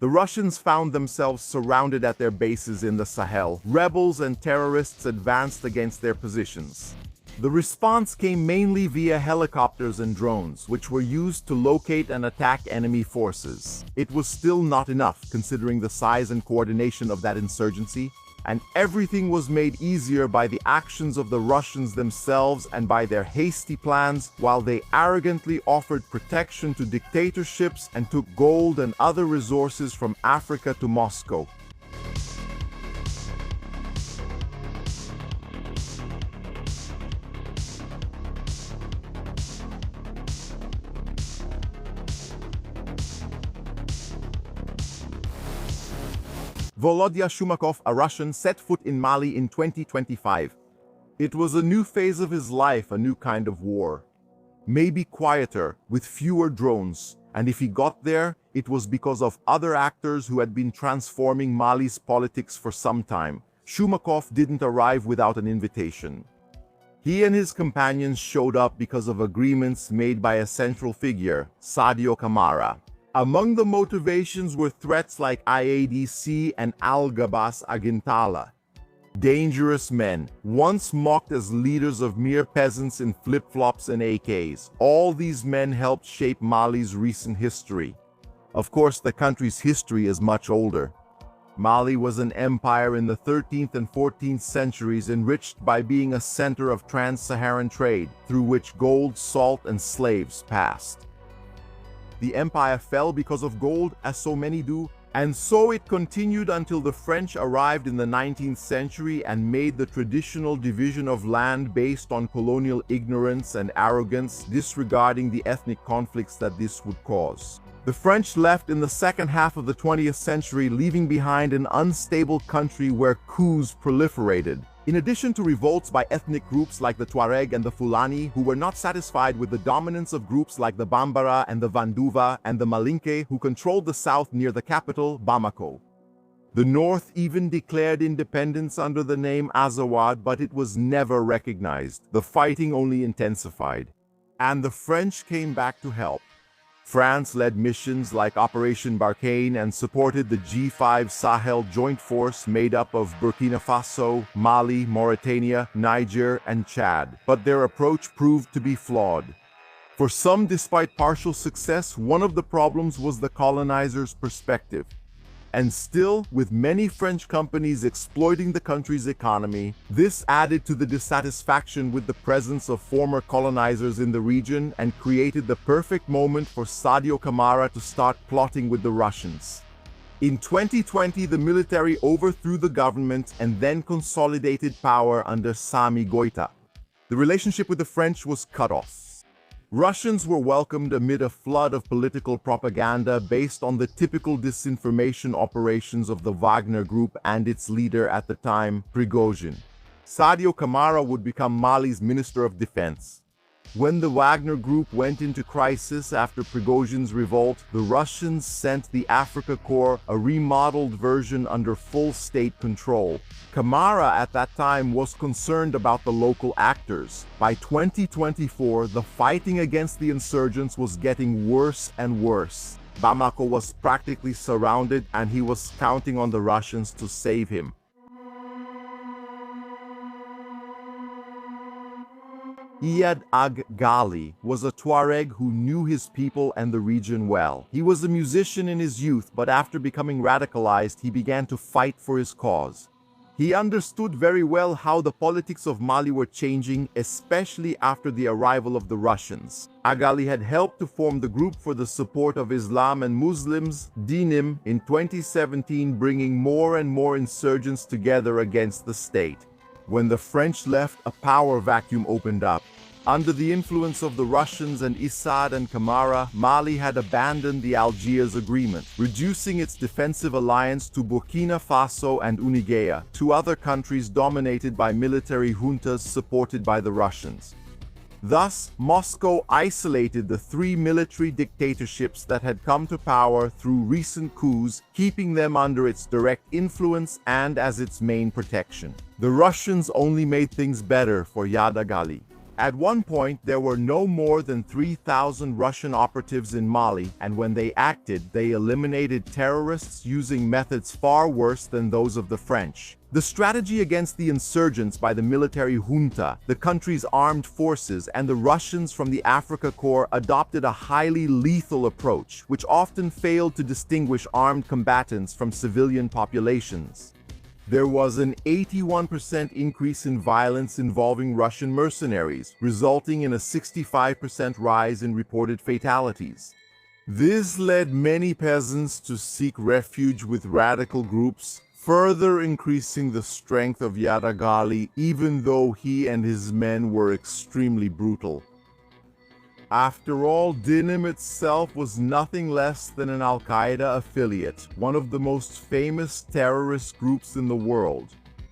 The Russians found themselves surrounded at their bases in the Sahel. Rebels and terrorists advanced against their positions. The response came mainly via helicopters and drones, which were used to locate and attack enemy forces. It was still not enough, considering the size and coordination of that insurgency, and everything was made easier by the actions of the Russians themselves and by their hasty plans, while they arrogantly offered protection to dictatorships and took gold and other resources from Africa to Moscow. Volodya Shumakov, a Russian, set foot in Mali in 2025. It was a new phase of his life, a new kind of war. Maybe quieter, with fewer drones, and if he got there, it was because of other actors who had been transforming Mali's politics for some time. Shumakov didn't arrive without an invitation. He and his companions showed up because of agreements made by a central figure, Sadio Kamara. Among the motivations were threats like IADC and Al-Gabas Agintala. Dangerous men, once mocked as leaders of mere peasants in flip-flops and AKs. All these men helped shape Mali's recent history. Of course, the country's history is much older. Mali was an empire in the 13th and 14th centuries, enriched by being a center of trans-Saharan trade, through which gold, salt, and slaves passed. The empire fell because of gold, as so many do, and so it continued until the French arrived in the 19th century and made the traditional division of land based on colonial ignorance and arrogance, disregarding the ethnic conflicts that this would cause. The French left in the second half of the 20th century, leaving behind an unstable country where coups proliferated. In addition to revolts by ethnic groups like the Tuareg and the Fulani, who were not satisfied with the dominance of groups like the Bambara and the Vanduva, and the Malinke, who controlled the south near the capital, Bamako. The north even declared independence under the name Azawad, but it was never recognized. The fighting only intensified. And the French came back to help. France led missions like Operation Barkhane and supported the G5 Sahel joint force made up of Burkina Faso, Mali, Mauritania, Niger, and Chad. But their approach proved to be flawed. For some, despite partial success, one of the problems was the colonizers' perspective. And still, with many French companies exploiting the country's economy, this added to the dissatisfaction with the presence of former colonizers in the region and created the perfect moment for Sadio Kamara to start plotting with the Russians. In 2020, the military overthrew the government and then consolidated power under Sami Goïta. The relationship with the French was cut off. Russians were welcomed amid a flood of political propaganda based on the typical disinformation operations of the Wagner Group and its leader at the time, Prigozhin. Sadio Kamara would become Mali's Minister of Defense. When the Wagner Group went into crisis after Prigozhin's revolt, the Russians sent the Africa Corps, a remodeled version under full state control. Kamara at that time was concerned about the local actors. By 2024, the fighting against the insurgents was getting worse and worse. Bamako was practically surrounded, and he was counting on the Russians to save him. Iyad Ag Ghali was a Tuareg who knew his people and the region well. He was a musician in his youth, but after becoming radicalized, he began to fight for his cause. He understood very well how the politics of Mali were changing, especially after the arrival of the Russians. Agali had helped to form the Group for the Support of Islam and Muslims, DINIM, in 2017, bringing more and more insurgents together against the state. When the French left, a power vacuum opened up. Under the influence of the Russians and Issad and Kamara, Mali had abandoned the Algiers Agreement, reducing its defensive alliance to Burkina Faso and Niger, two other countries dominated by military juntas supported by the Russians. Thus, Moscow isolated the three military dictatorships that had come to power through recent coups, keeping them under its direct influence and as its main protection. The Russians only made things better for Iyad Ghali. At one point, there were no more than 3,000 Russian operatives in Mali, and when they acted, they eliminated terrorists using methods far worse than those of the French. The strategy against the insurgents by the military junta, the country's armed forces, and the Russians from the Africa Corps adopted a highly lethal approach, which often failed to distinguish armed combatants from civilian populations. There was an 81% increase in violence involving Russian mercenaries, resulting in a 65% rise in reported fatalities. This led many peasants to seek refuge with radical groups, further increasing the strength of Yadagali, even though he and his men were extremely brutal. After all, Dinim itself was nothing less than an Al-Qaeda affiliate, one of the most famous terrorist groups in the world.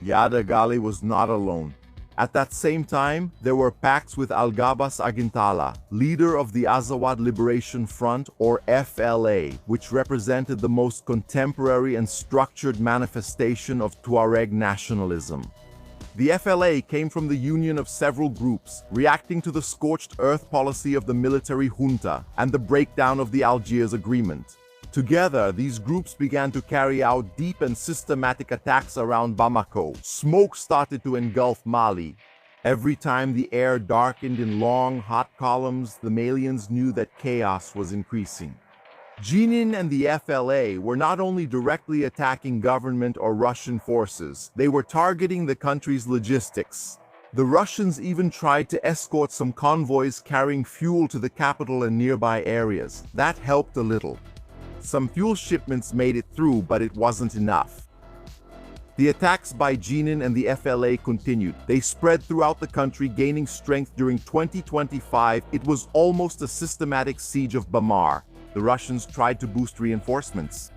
Yadagali was not alone. At that same time, there were pacts with Al-Gabas Agintala, leader of the Azawad Liberation Front, or FLA, which represented the most contemporary and structured manifestation of Tuareg nationalism. The FLA came from the union of several groups, reacting to the scorched earth policy of the military junta and the breakdown of the Algiers Agreement. Together, these groups began to carry out deep and systematic attacks around Bamako. Smoke started to engulf Mali. Every time the air darkened in long, hot columns, the Malians knew that chaos was increasing. Jenin and the FLA were not only directly attacking government or Russian forces, they were targeting the country's logistics. The Russians even tried to escort some convoys carrying fuel to the capital and nearby areas. That helped a little. Some fuel shipments made it through, but it wasn't enough. The attacks by Jenin and the FLA continued. They spread throughout the country, gaining strength during 2025. It was almost a systematic siege of Bamar. The Russians tried to boost reinforcements.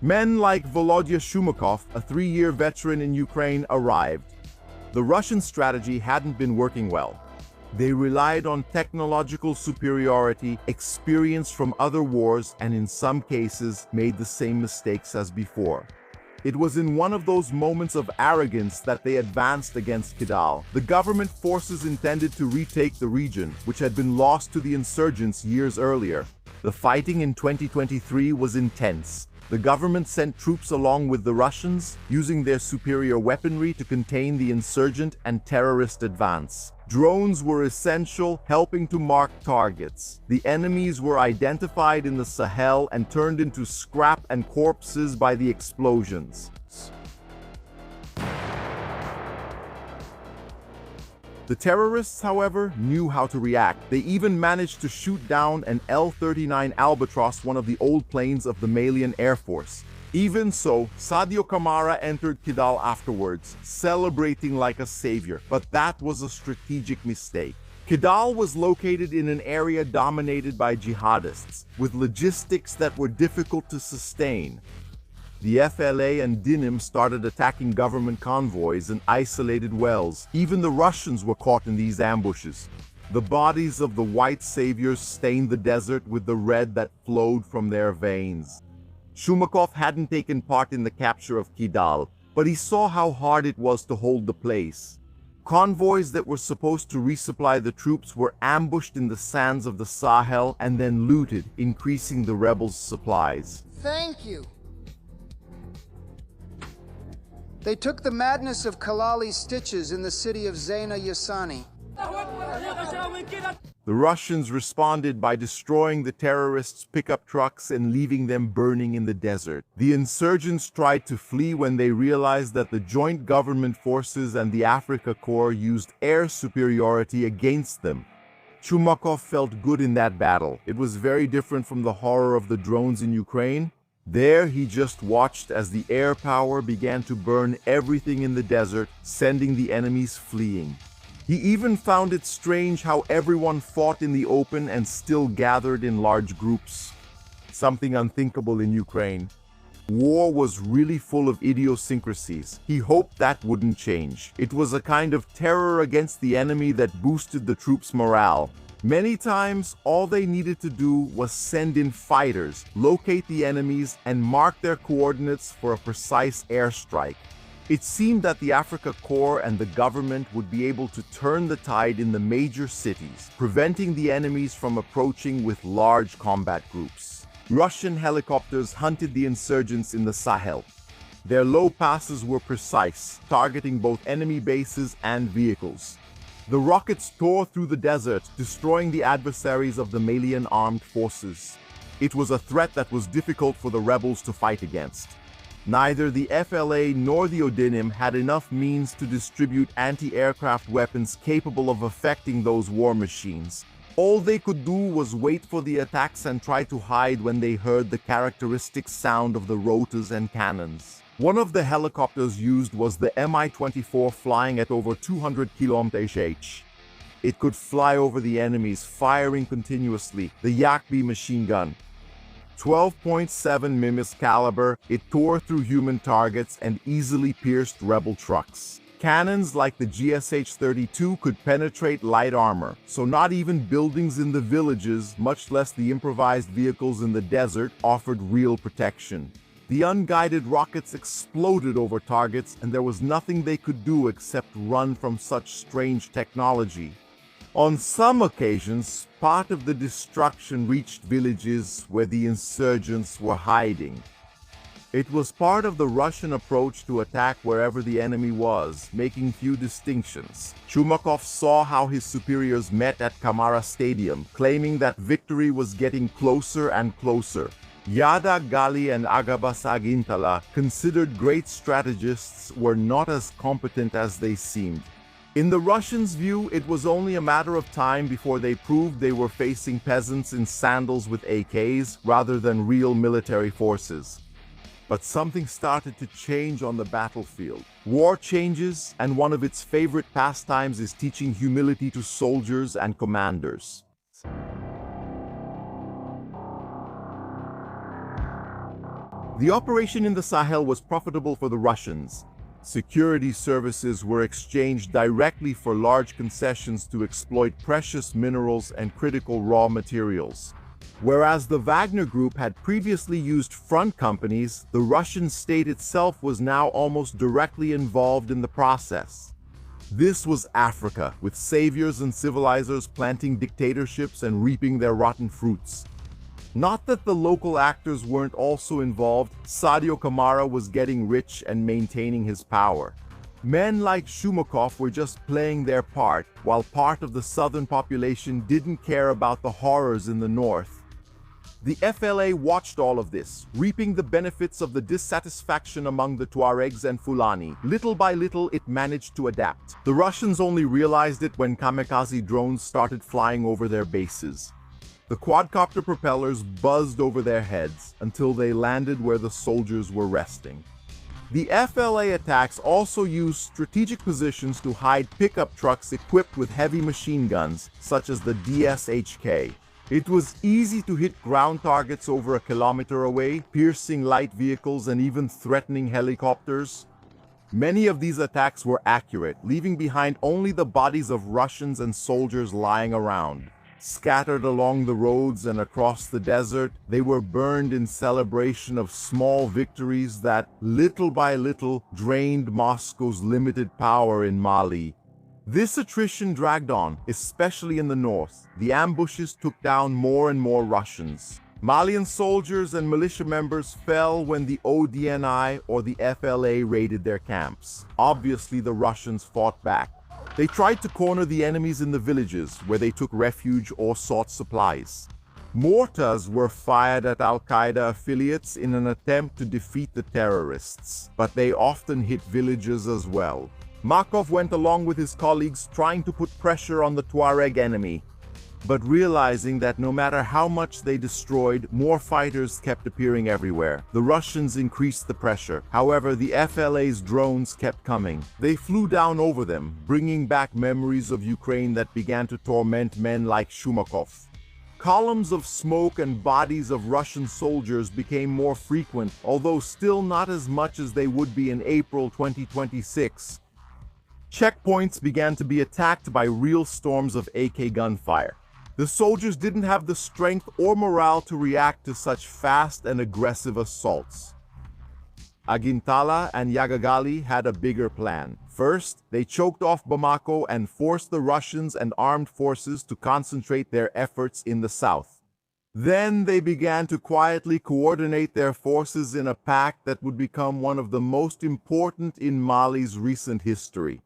Men like Volodya Shumakov, a 3-year veteran in Ukraine, arrived. The Russian strategy hadn't been working well. They relied on technological superiority, experience from other wars, and in some cases made the same mistakes as before. It was in one of those moments of arrogance that they advanced against Kidal. The government forces intended to retake the region, which had been lost to the insurgents years earlier. The fighting in 2023 was intense. The government sent troops along with the Russians, using their superior weaponry to contain the insurgent and terrorist advance. Drones were essential, helping to mark targets. The enemies were identified in the Sahel and turned into scrap and corpses by the explosions. The terrorists, however, knew how to react. They even managed to shoot down an L-39 Albatross, one of the old planes of the Malian Air Force. Even so, Sadio Camara entered Kidal afterwards, celebrating like a savior. But that was a strategic mistake. Kidal was located in an area dominated by jihadists, with logistics that were difficult to sustain. The FLA and Dinim started attacking government convoys and isolated wells. Even the Russians were caught in these ambushes. The bodies of the white saviors stained the desert with the red that flowed from their veins. Shumakov hadn't taken part in the capture of Kidal, but he saw how hard it was to hold the place. Convoys that were supposed to resupply the troops were ambushed in the sands of the Sahel and then looted, increasing the rebels' supplies. Thank you. They took the madness of Kalali's stitches in the city of Zaina Yassani. The Russians responded by destroying the terrorists' pickup trucks and leaving them burning in the desert. The insurgents tried to flee when they realized that the joint government forces and the Africa Corps used air superiority against them. Chumakov felt good in that battle. It was very different from the horror of the drones in Ukraine. There, he just watched as the air power began to burn everything in the desert, sending the enemies fleeing. He even found it strange how everyone fought in the open and still gathered in large groups. Something unthinkable in Ukraine. War was really full of idiosyncrasies. He hoped that wouldn't change. It was a kind of terror against the enemy that boosted the troops' morale. Many times, all they needed to do was send in fighters, locate the enemies, and mark their coordinates for a precise airstrike. It seemed that the Africa Corps and the government would be able to turn the tide in the major cities, preventing the enemies from approaching with large combat groups. Russian helicopters hunted the insurgents in the Sahel. Their low passes were precise, targeting both enemy bases and vehicles. The rockets tore through the desert, destroying the adversaries of the Malian armed forces. It was a threat that was difficult for the rebels to fight against. Neither the FLA nor the Odinim had enough means to distribute anti-aircraft weapons capable of affecting those war machines. All they could do was wait for the attacks and try to hide when they heard the characteristic sound of the rotors and cannons. One of the helicopters used was the Mi-24, flying at over 200 km/h. It could fly over the enemies, firing continuously. The Yak-B machine gun, 12.7 mm caliber, it tore through human targets and easily pierced rebel trucks. Cannons like the GSH-32 could penetrate light armor, so not even buildings in the villages, much less the improvised vehicles in the desert, offered real protection. The unguided rockets exploded over targets, and there was nothing they could do except run from such strange technology. On some occasions, part of the destruction reached villages where the insurgents were hiding. It was part of the Russian approach to attack wherever the enemy was, making few distinctions. Shumakov saw how his superiors met at Kamara Stadium, claiming that victory was getting closer and closer. Yada Gali and Agabas Agintala, considered great strategists, were not as competent as they seemed. In the Russians' view, it was only a matter of time before they proved they were facing peasants in sandals with AKs rather than real military forces. But something started to change on the battlefield. War changes, and one of its favorite pastimes is teaching humility to soldiers and commanders. The operation in the Sahel was profitable for the Russians. Security services were exchanged directly for large concessions to exploit precious minerals and critical raw materials. Whereas the Wagner Group had previously used front companies, the Russian state itself was now almost directly involved in the process. This was Africa, with saviors and civilizers planting dictatorships and reaping their rotten fruits. Not that the local actors weren't also involved. Sadio Kamara was getting rich and maintaining his power. Men like Shumakov were just playing their part, while part of the southern population didn't care about the horrors in the north. The FLA watched all of this, reaping the benefits of the dissatisfaction among the Tuaregs and Fulani. Little by little, it managed to adapt. The Russians only realized it when kamikaze drones started flying over their bases. The quadcopter propellers buzzed over their heads until they landed where the soldiers were resting. The FLA attacks also used strategic positions to hide pickup trucks equipped with heavy machine guns, such as the DSHK. It was easy to hit ground targets over a kilometer away, piercing light vehicles and even threatening helicopters. Many of these attacks were accurate, leaving behind only the bodies of Russians and soldiers lying around. Scattered along the roads and across the desert, they were burned in celebration of small victories that, little by little, drained Moscow's limited power in Mali. This attrition dragged on, especially in the north. The ambushes took down more and more Russians. Malian soldiers and militia members fell when the ODNI or the FLA raided their camps. Obviously, the Russians fought back. They tried to corner the enemies in the villages, where they took refuge or sought supplies. Mortars were fired at Al-Qaeda affiliates in an attempt to defeat the terrorists, but they often hit villages as well. Markov went along with his colleagues, trying to put pressure on the Tuareg enemy, but realizing that no matter how much they destroyed, more fighters kept appearing everywhere. The Russians increased the pressure. However, the FLA's drones kept coming. They flew down over them, bringing back memories of Ukraine that began to torment men like Shumakov. Columns of smoke and bodies of Russian soldiers became more frequent, although still not as much as they would be in April 2026. Checkpoints began to be attacked by real storms of AK gunfire. The soldiers didn't have the strength or morale to react to such fast and aggressive assaults. Agintala and Yagagali had a bigger plan. First, they choked off Bamako and forced the Russians and armed forces to concentrate their efforts in the south. Then they began to quietly coordinate their forces in a pact that would become one of the most important in Mali's recent history.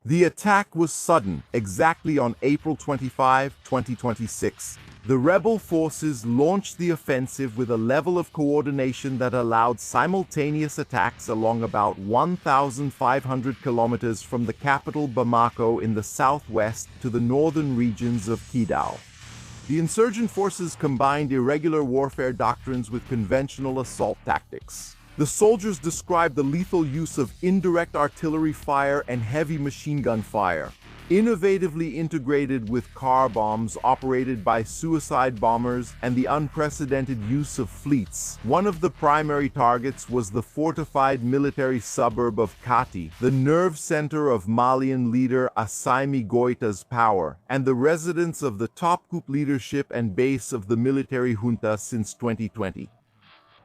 The attack was sudden, exactly on April 25, 2026. The rebel forces launched the offensive with a level of coordination that allowed simultaneous attacks along about 1,500 kilometers from the capital Bamako in the southwest to the northern regions of Kidal. The insurgent forces combined irregular warfare doctrines with conventional assault tactics. The soldiers described the lethal use of indirect artillery fire and heavy machine gun fire, innovatively integrated with car bombs operated by suicide bombers and the unprecedented use of fleets. One of the primary targets was the fortified military suburb of Kati, the nerve center of Malian leader Assimi Goita's power, and the residence of the top coup leadership and base of the military junta since 2020.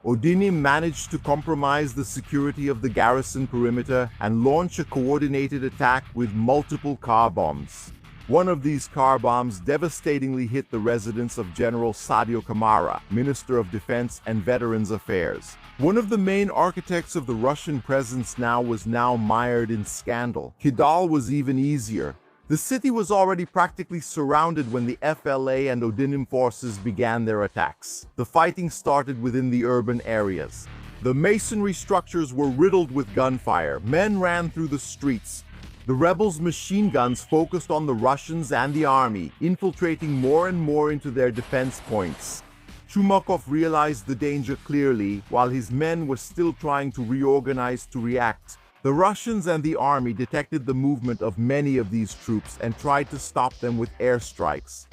Odinim managed to compromise the security of the garrison perimeter and launch a coordinated attack with multiple car bombs. One of these car bombs devastatingly hit the residence of General Sadio Kamara, Minister of Defense and Veterans Affairs. One of the main architects of the Russian presence was now mired in scandal. Kidal was even easier. The city was already practically surrounded when the FLA and Odinim forces began their attacks. The fighting started within the urban areas. The masonry structures were riddled with gunfire. Men ran through the streets. The rebels' machine guns focused on the Russians and the army, infiltrating more and more into their defense points. Chumakov realized the danger clearly, while his men were still trying to reorganize to react. The Russians and the army detected the movement of many of these troops and tried to stop them with airstrikes.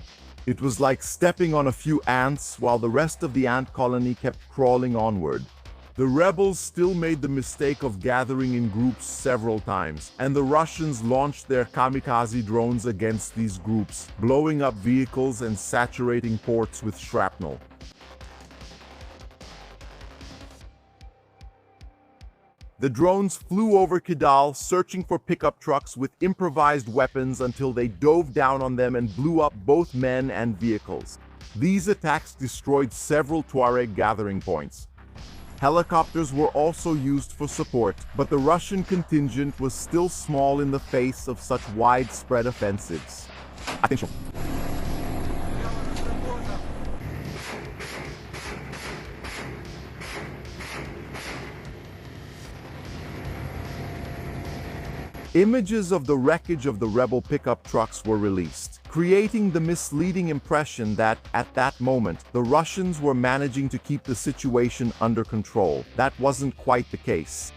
It was like stepping on a few ants while the rest of the ant colony kept crawling onward. The rebels still made the mistake of gathering in groups several times, and the Russians launched their kamikaze drones against these groups, blowing up vehicles and saturating ports with shrapnel. The drones flew over Kidal, searching for pickup trucks with improvised weapons until they dove down on them and blew up both men and vehicles. These attacks destroyed several Tuareg gathering points. Helicopters were also used for support, but the Russian contingent was still small in the face of such widespread offensives. Attrition. Images of the wreckage of the rebel pickup trucks were released, creating the misleading impression that, at that moment, the Russians were managing to keep the situation under control. That wasn't quite the case.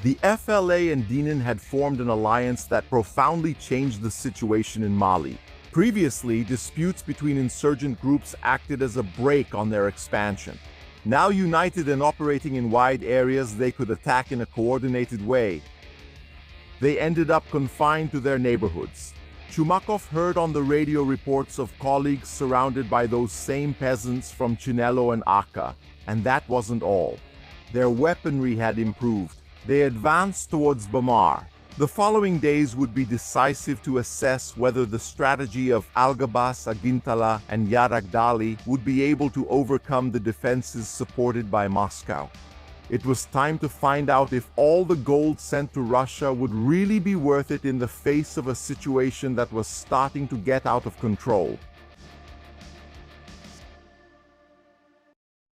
The FLA and Dinan had formed an alliance that profoundly changed the situation in Mali. Previously, disputes between insurgent groups acted as a brake on their expansion. Now united and operating in wide areas, they could attack in a coordinated way. They ended up confined to their neighborhoods. Chumakov heard on the radio reports of colleagues surrounded by those same peasants from Chinelo and Aka, and that wasn't all. Their weaponry had improved. They advanced towards Bamar. The following days would be decisive to assess whether the strategy of Algabas, Agintala, and Yaragdali would be able to overcome the defenses supported by Moscow. It was time to find out if all the gold sent to Russia would really be worth it in the face of a situation that was starting to get out of control.